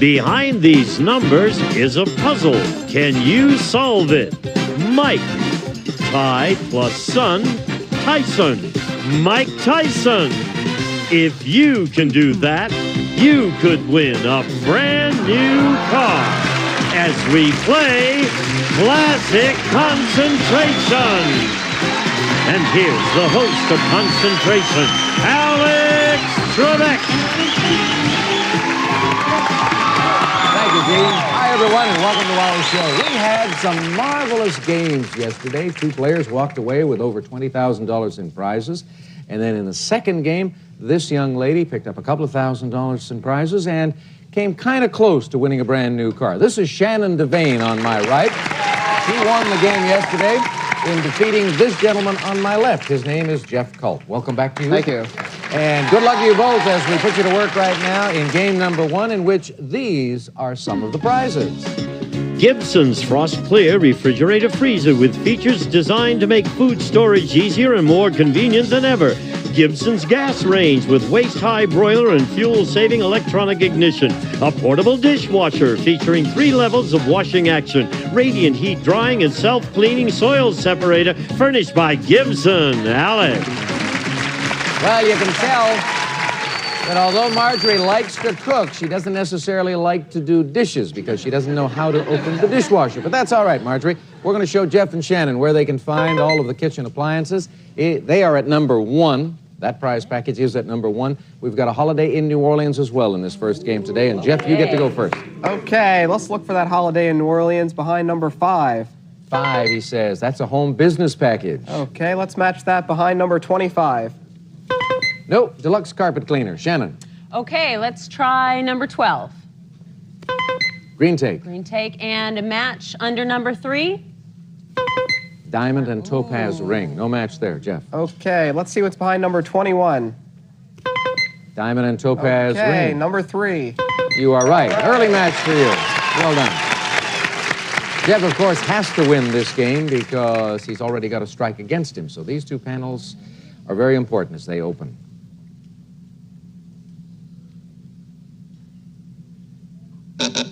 Behind these numbers is a puzzle. Can you solve it? Mike. Ty plus son, Tyson. Mike Tyson. If you can do that, you could win a brand new car as we play Classic Concentration. And here's the host of Concentration, Alex Trebek. Thank you, Gene. Hi, everyone, and welcome to our show. We had some marvelous games yesterday. Two players walked away with over $20,000 in prizes. And then in the second game, this young lady picked up a couple of $1,000s in prizes and came kind of close to winning a brand new car. This is Shannon Devane on my right. She won the game yesterday in defeating this gentleman on my left. His name is Jeff Culp. Welcome back to you. Thank you. And good luck to you both as we put you to work right now in game number 1, in which these are some of the prizes. Gibson's Frost Clear Refrigerator Freezer with features designed to make food storage easier and more convenient than ever. Gibson's Gas Range with waist-high broiler and fuel-saving electronic ignition. A portable dishwasher featuring 3 levels of washing action. Radiant heat drying and self-cleaning soil separator furnished by Gibson. Alex. Well, you can tell that although Marjorie likes to cook, she doesn't necessarily like to do dishes because she doesn't know how to open the dishwasher. But that's all right, Marjorie. We're going to show Jeff and Shannon where they can find all of the kitchen appliances. They are at number 1. That prize package is at number 1. We've got a holiday in New Orleans as well in this first game today. And Jeff, you get to go first. Okay, let's look for that holiday in New Orleans behind number 5. 5, he says. That's a home business package. Okay, let's match that behind number 25. Nope, deluxe carpet cleaner. Shannon. Okay, let's try number 12. Green take. Green take, and a match under number 3. Diamond and topaz ring. No match there, Jeff. Okay, let's see what's behind number 21. Diamond and topaz ring. Okay, number 3. You are right. Early match for you. Well done. Jeff, of course, has to win this game because he's already got a strike against him. So these two panels are very important as they open.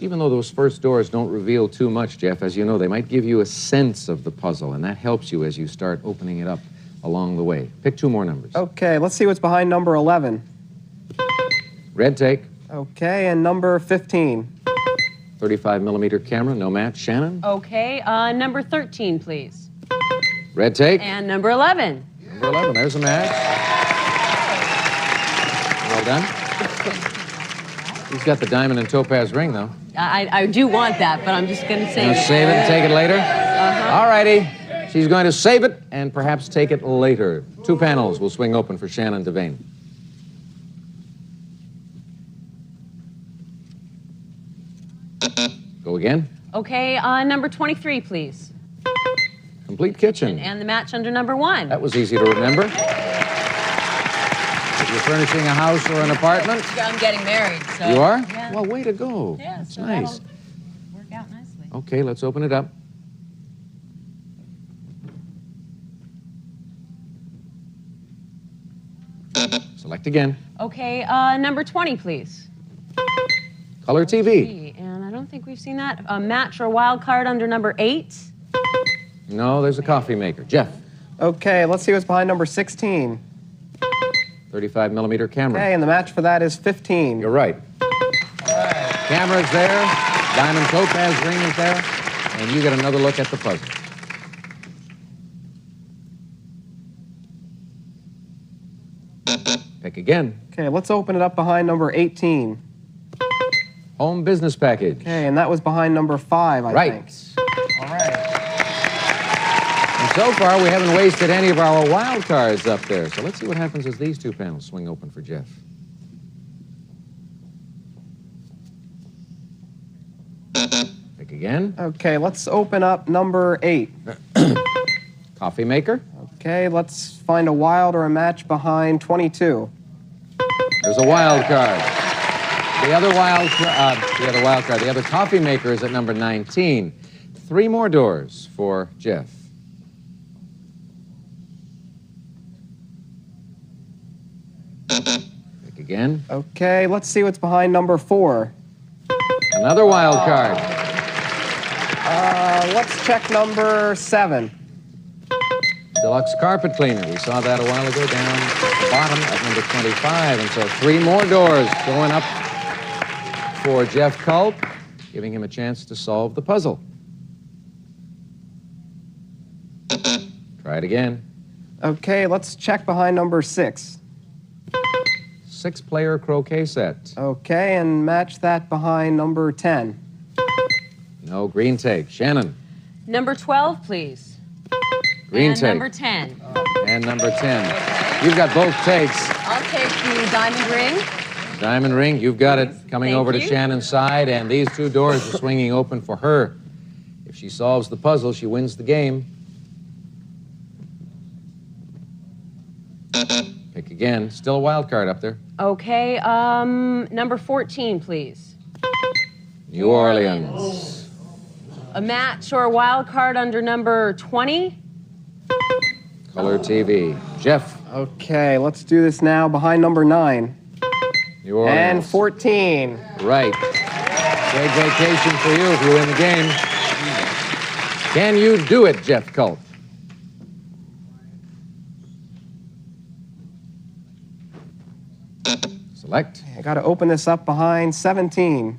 Even though those first doors don't reveal too much, Jeff, as you know, they might give you a sense of the puzzle, and that helps you as you start opening it up along the way. Pick 2 more numbers. Okay, let's see what's behind number 11. Red take. Okay, and number 15. 35mm camera, no match. Shannon? Okay, number 13, please. Red take. And number 11. Number 11, there's a match. Well done. He's got the diamond and topaz ring, though. I do want that, but I'm just going to save it. Save it and take it later? All righty. She's going to save it and perhaps take it later. 2 panels will swing open for Shannon Devane. Go again. Okay, number 23, please. Complete kitchen. And the match under number 1. That was easy to remember. If you're furnishing a house or an apartment. I'm getting married, so. You are? Yeah. Well, way to go. Yeah, that's so nice. that'll work out nicely. Okay, let's open it up. Select again. Okay, number 20, please. Color TV. And I don't think we've seen that. A match or wild card under number 8. No, there's a coffee maker. Jeff. Okay, let's see what's behind number 16. 35mm camera. Okay, and the match for that is 15. You're right. Camera's there. Diamond topaz ring is there. And you get another look at the puzzle. Pick again. Okay, let's open it up behind number 18. Home business package. Okay, and that was behind number 5, I think. All right. And so far, we haven't wasted any of our wild cards up there. So let's see what happens as these 2 panels swing open for Jeff. Pick again. Okay, let's open up number 8. Coffee maker. Okay, let's find a wild or a match behind 22. There's a wild card. The other coffee maker is at number 19. 3 more doors for Jeff. Pick again. Okay, let's see what's behind number 4. Another wild card. Let's check number 7. Deluxe carpet cleaner. We saw that a while ago down at the bottom at number 25. And so 3 more doors going up for Jeff Culp, giving him a chance to solve the puzzle. Try it again. Okay, let's check behind number 6. 6-player croquet set. Okay, and match that behind number 10. No green take. Shannon. Number 12, please. Green and take. number 10. And number 10. You've got both takes. I'll take the diamond ring. Diamond ring, you've got it. Coming Thank over to you. Shannon's side, and these 2 doors are swinging open for her. If she solves the puzzle, she wins the game. Pick again. Still a wild card up there. Okay, number 14, please. New Orleans. A match or a wild card under number 20. Color TV. Jeff. Okay, let's do this now behind number 9. New Orleans. And 14. Right. Great vacation for you if you win the game. Can you do it, Jeff Culp? Select. I got to open this up behind 17.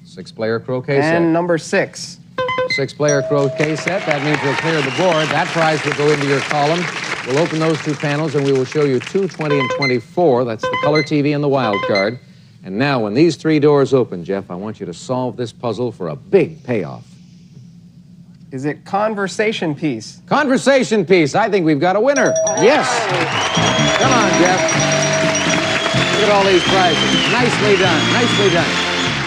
6-player croquet set. And number 6. 6-player croquet set. That means you'll clear the board. That prize will go into your column. We'll open those 2 panels and we will show you 2, 20, and 24. That's the color TV and the wild card. And now, when these 3 doors open, Jeff, I want you to solve this puzzle for a big payoff. Is it conversation piece? Conversation piece. I think we've got a winner. Yes. Come on, Jeff. Look at all these prizes. Nicely done. Nicely done.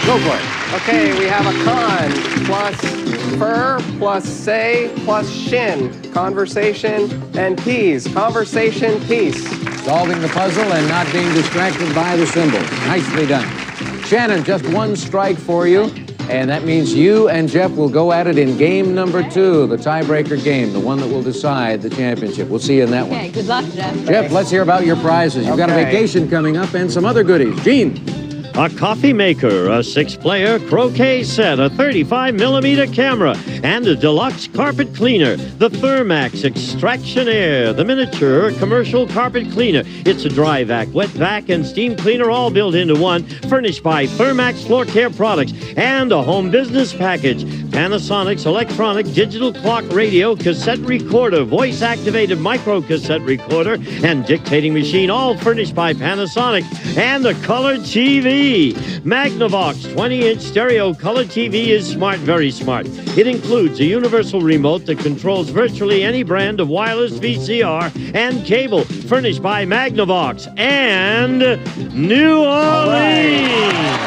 Go for it. Okay, we have a con plus fur plus say plus shin. Conversation and peas. Conversation piece. Solving the puzzle and not being distracted by the symbols. Nicely done. Shannon, just 1 strike for you. And that means you and Jeff will go at it in game number 2, the tiebreaker game, the one that will decide the championship. We'll see you in that one. Okay, good luck, Jeff. Jeff, let's hear about your prizes. You've got a Okay. vacation coming up and some other goodies. Gene. A coffee maker, a 6-player croquet set, a 35mm camera, and a deluxe carpet cleaner. The Thermax Extraction Air, the miniature commercial carpet cleaner. It's a dry vac, wet vac, and steam cleaner all built into one, furnished by Thermax Floor Care Products, and a home business package. Panasonic's electronic digital clock radio, cassette recorder, voice-activated micro-cassette recorder, and dictating machine, all furnished by Panasonic, and the color TV. Magnavox 20-inch stereo color TV is smart, very smart. It includes a universal remote that controls virtually any brand of wireless VCR and cable, furnished by Magnavox and New Orleans.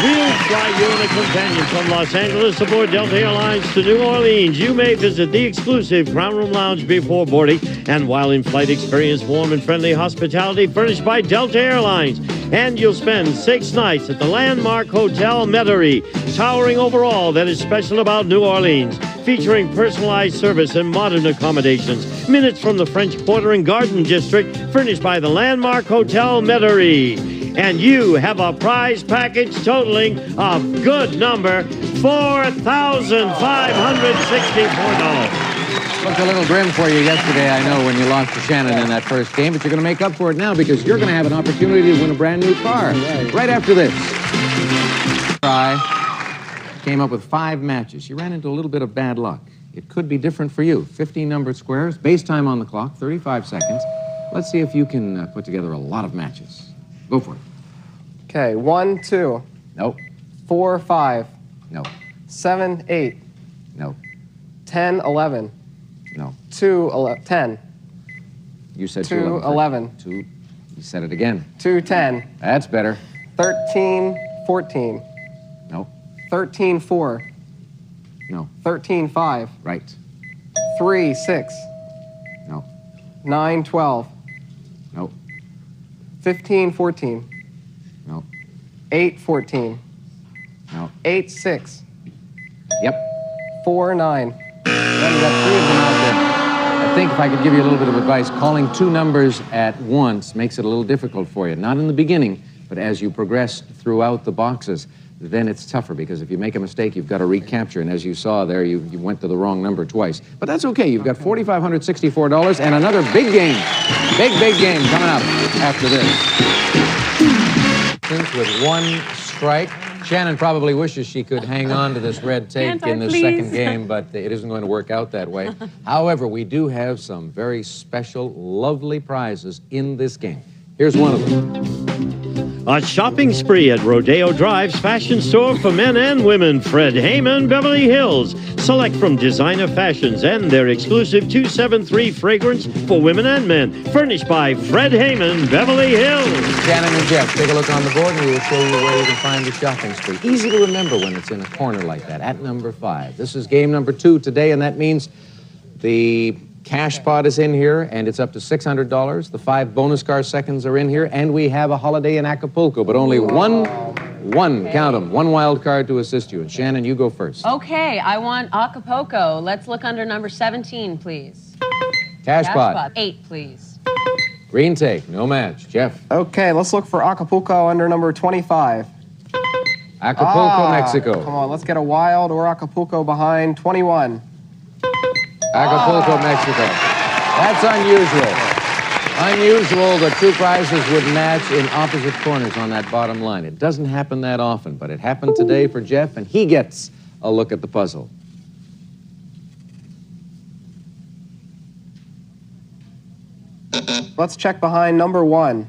We'll fly you and a companion from Los Angeles aboard Delta Airlines to New Orleans. You may visit the exclusive Crown Room Lounge before boarding, and while in flight, experience warm and friendly hospitality furnished by Delta Airlines. And you'll spend 6 nights at the landmark Hotel Metairie, towering over all that is special about New Orleans, featuring personalized service and modern accommodations. Minutes from the French Quarter and Garden District, furnished by the landmark Hotel Metairie. And you have a prize package totaling a good number, $4,564. Looked a little grim for you yesterday, I know, when you lost to Shannon in that first game, but you're going to make up for it now because you're going to have an opportunity to win a brand new car. Right after this. Came up with 5 matches. She ran into a little bit of bad luck. It could be different for you. 15 numbered squares, base time on the clock, 35 seconds. Let's see if you can put together a lot of matches. Go for it. Okay, 1, 2. Nope. 4, 5. No. 7, 8. No. 10, 11. No. 2, 10. You said 2, 2, 11. 2. You said it again. 2, 10. That's better. 13, 14. No. 13, 4. No. 13, 5. Right. 3, 6. No. 9, 12. No. 15, 14. No. 8, 14. No. 8, 6. Yep. 4, 9. Well, you got 3 of them out there. I think if I could give you a little bit of advice, calling 2 numbers at once makes it a little difficult for you. Not in the beginning, but But as you progress throughout the boxes, then it's tougher, because if you make a mistake, you've got to recapture. And as you saw there, you went to the wrong number twice. But that's okay. You've got $4,564 and another big game. Big game coming up after this. With one strike. Shannon probably wishes she could hang on to this red tape in this second game, but it isn't going to work out that way. However, we do have some very special, lovely prizes in this game. Here's one of them. A shopping spree at Rodeo Drive's fashion store for men and women, Fred Heyman, Beverly Hills. Select from designer fashions and their exclusive 273 fragrance for women and men. Furnished by Fred Heyman, Beverly Hills. Shannon and Jeff, take a look on the board and we will show you where you can find the shopping spree. Easy to remember when it's in a corner like that, at number 5. This is game number 2 today, and that means the cash pot is in here, and it's up to $600. The 5 bonus car seconds are in here, and we have a holiday in Acapulco, but only one, count them, one wild card to assist you. And Shannon, you go first. Okay, I want Acapulco. Let's look under number 17, please. Cash pot. 8, please. Green take, no match. Jeff. Okay, let's look for Acapulco under number 25. Acapulco, Mexico. Come on, let's get a wild or Acapulco behind 21. Acapulco, Mexico. That's unusual. Unusual that 2 prizes would match in opposite corners on that bottom line. It doesn't happen that often, but it happened today for Jeff, and he gets a look at the puzzle. Let's check behind number 1.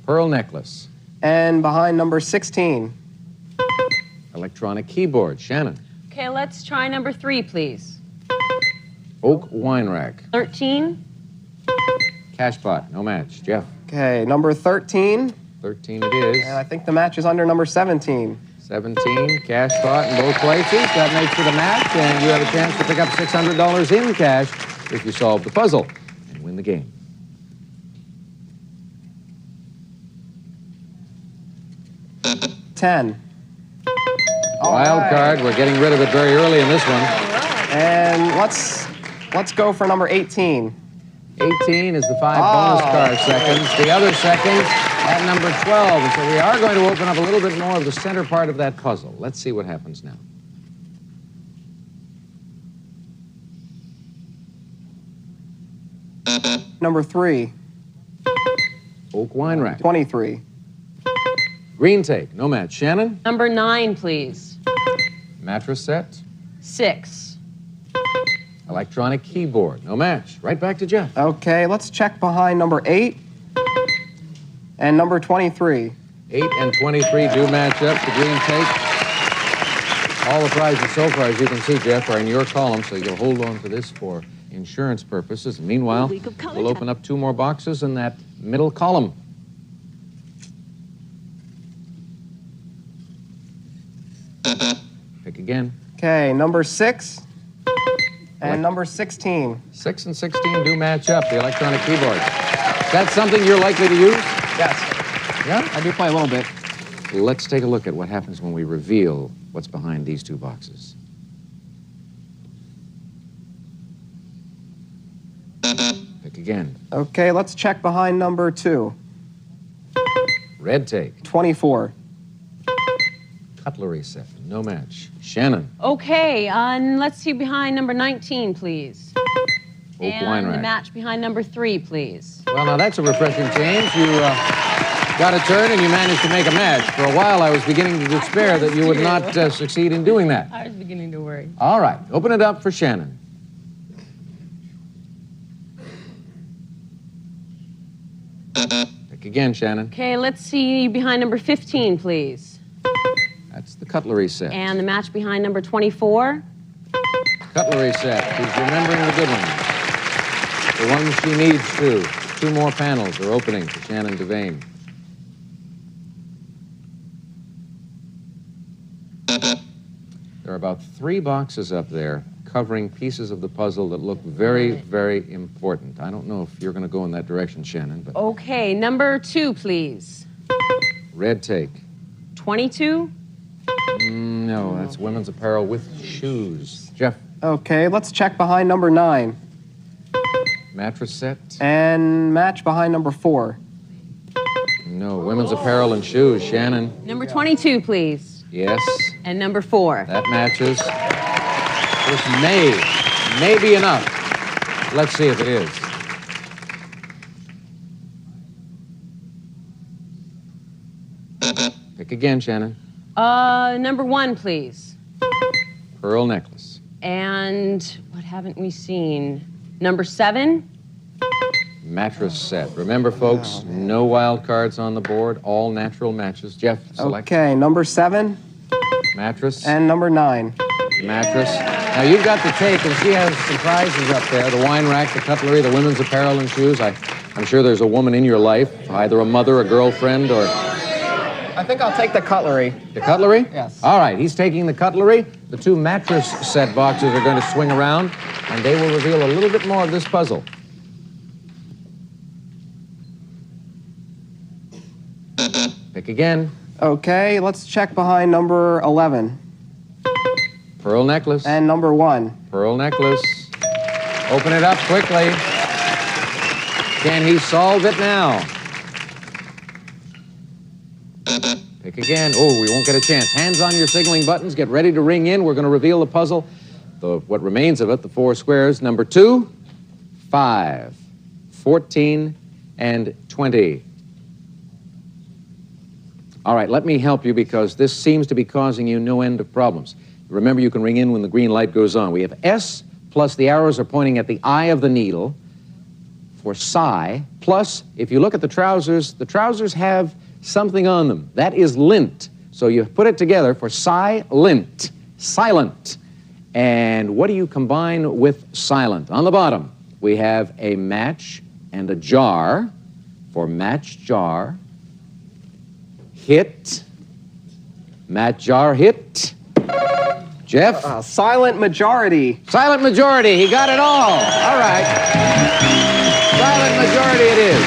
Pearl necklace. And behind number 16. Electronic keyboard. Shannon. Okay, let's try number 3, please. Oak wine rack. 13. Cash pot, no match. Jeff. Okay, number 13. 13 it is. And I think the match is under number 17. 17, cash pot in both places. That makes for the match, and you have a chance to pick up $600 in cash if you solve the puzzle and win the game. $10. Wild card. We're getting rid of it very early in this one. And let's go for number 18. 18 is the 5 bonus car seconds. The other seconds at number 12. And so we are going to open up a little bit more of the center part of that puzzle. Let's see what happens now. Number 3. Oak wine rack. 23. Green take, no match. Shannon? Number 9, please. Mattress set. 6. Electronic keyboard, no match. Right back to Jeff. Okay, let's check behind number 8 and number 23. 8 and 23 do match up. The green take. All the prizes so far, as you can see, Jeff, are in your column, so you'll hold on to this for insurance purposes. And meanwhile, we'll open up 2 more boxes in that middle column. Pick again. Okay, number 6 and number 16. 6 and 16 do match up, the electronic keyboard. Is that something you're likely to use? Yes. Yeah? I do play a little bit. Let's take a look at what happens when we reveal what's behind these 2 boxes. Pick again. Okay, let's check behind number 2. Red take. 24. Cutlery set, no match. Shannon. Okay, and let's see behind number 19, please. Oak and wine the rack. match behind number 3, please. Well, now that's a refreshing change. You got a turn and you managed to make a match. For a while, I was beginning to despair that you would not succeed in doing that. I was beginning to worry. All right, open it up for Shannon. Pick again, Shannon. Okay, let's see behind number 15, please. That's the cutlery set. And the match behind number 24. Cutlery set. She's remembering the good ones. The ones she needs to. 2 more panels are opening for Shannon Devane. There are about 3 boxes up there covering pieces of the puzzle that look very, very important. I don't know if you're going to go in that direction, Shannon, but... Okay, number 2, please. Red take. 22. No, that's women's apparel with shoes. Jeff. Okay, let's check behind number 9. Mattress set. And match behind number 4. No. Women's apparel and shoes. Shannon. Number 22, please. Yes. And number 4. That matches. This may be enough. Let's see if it is. Pick again, Shannon. Number 1, please. Pearl necklace. And what haven't we seen? Number 7? Mattress set. Remember, folks, no wild cards on the board. All natural matches. Jeff, select. Okay, number 7 Mattress. and number 9. Mattress. Now, you've got the tape, and she has some prizes up there. The wine rack, the cutlery, the women's apparel and shoes. I'm sure there's a woman in your life, either a mother, a girlfriend, or... I think I'll take the cutlery. The cutlery? Yes. All right, he's taking the cutlery. The 2 mattress set boxes are going to swing around, and they will reveal a little bit more of this puzzle. Pick again. Okay, let's check behind number 11. Pearl necklace. And number 1. Pearl necklace. Open it up quickly. Can he solve it now? Pick again. Oh, we won't get a chance. Hands on your signaling buttons. Get ready to ring in. We're going to reveal the puzzle. What remains of it, the 4 squares. Number 2, 5, 14, and 20. All right, let me help you because this seems to be causing you no end of problems. Remember, you can ring in when the green light goes on. We have S plus the arrows are pointing at the eye of the needle for psi, plus, if you look at the trousers have something on them. That is lint. So you put it together for silent, silent. And what do you combine with silent? On the bottom, we have a match and a jar for match jar. Hit. Match jar hit. Jeff? Silent majority. Silent majority. He got it all. All right. Silent majority it is.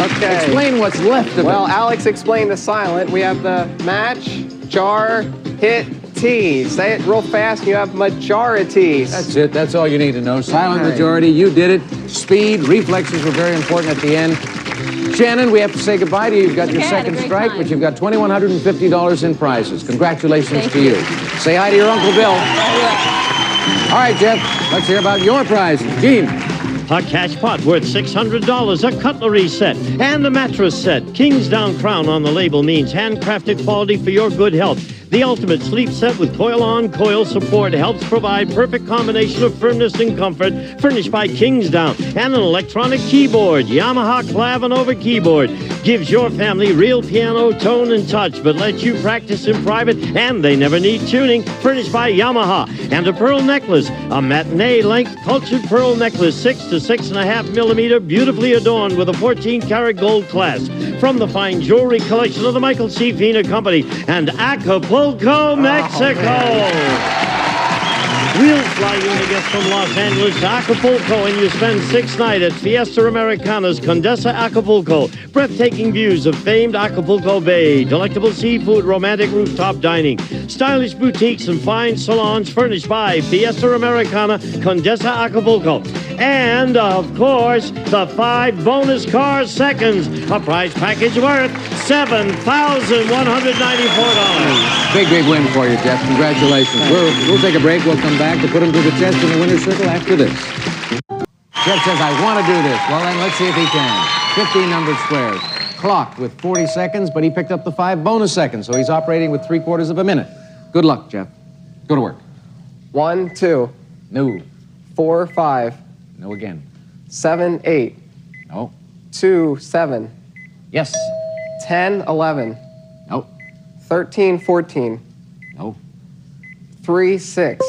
Okay. Explain what's left of Well, it. Alex explained the silent. We have the match, jar, hit, T. Say it real fast, you have majorities. That's it. That's all you need to know. Silent Okay. majority. You did it. Speed, reflexes were very important at the end. Shannon, we have to say goodbye to you. You've got your Okay, I had a second great strike, time. but you've got $2,150 in prizes. Congratulations Thank to you. you. Say hi to your Uncle Bill. All right, Jeff, let's hear about your prizes. Gene. A cash pot worth $600, a cutlery set, and a mattress set. Kingsdown Crown on the label means handcrafted quality for your good health. The ultimate sleep set with coil-on, coil support helps provide perfect combination of firmness and comfort, furnished by Kingsdown. And an electronic keyboard, Yamaha Clavinova keyboard. Gives your family real piano tone and touch, but lets you practice in private, and they never need tuning, furnished by Yamaha. And a pearl necklace, a matinee-length cultured pearl necklace, 6 to 6.5 millimeter, beautifully adorned with a 14-karat gold clasp. From the fine jewelry collection of the Michael C. Fina Company and Acapulco, Mexico. We'll fly you and a guest from Los Angeles to Acapulco, and you spend 6 nights at Fiesta Americana's Condesa Acapulco. Breathtaking views of famed Acapulco Bay, delectable seafood, romantic rooftop dining, stylish boutiques and fine salons furnished by Fiesta Americana, Condesa Acapulco. And, of course, the 5 bonus car seconds, a prize package worth $7,194. Big, big win for you, Jeff. Congratulations. We'll take a break. We'll come back to put him to the test in the winner's circle after this. Jeff says, I want to do this. Well, then, let's see if he can. 15 numbered squares. Clocked with 40 seconds, but he picked up the 5 bonus seconds, so he's operating with 3/4 of a minute. Good luck, Jeff. Go to work. 1, 2, No. 4, 5, No again. 7, 8, No. 2, 7, Yes. 10, 11, No. 13, 14, No. 3, 6,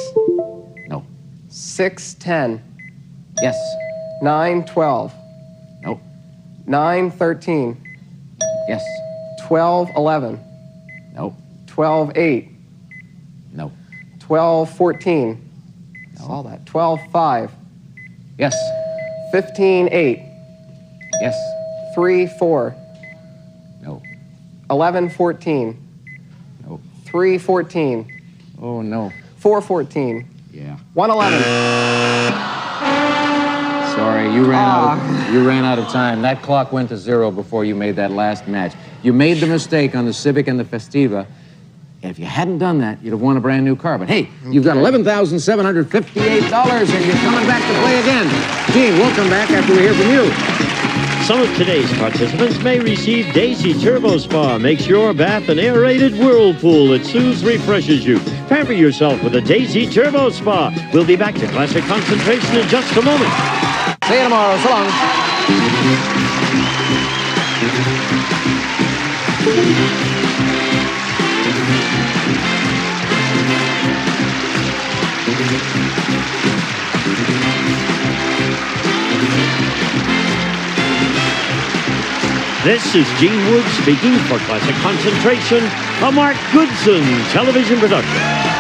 No. 6, 10, Yes. 9, 12, No. 9, 13, Yes. 12, 11, No. 12, 8, No. 12, 14. Saw that. 12, 5, Yes. 15, 8, Yes. 3, 4, No. 11, 14, No. 3, 14, Oh, no. 4, 14, Yeah. 1, 11. Sorry, you ran out of time. That clock went to 0 before you made that last match. You made the mistake on the Civic and the Festiva. If you hadn't done that, you'd have won a brand new car. But hey, you've got $11,758 and you're coming back to play again. Gene, we'll come back after we hear from you. Some of today's participants may receive Daisy Turbo Spa. Makes your bath an aerated whirlpool that soothes, refreshes you. Pamper yourself with a Daisy Turbo Spa. We'll be back to Classic Concentration in just a moment. See you tomorrow. So long. This is Gene Wood speaking for Classic Concentration, a Mark Goodson television production.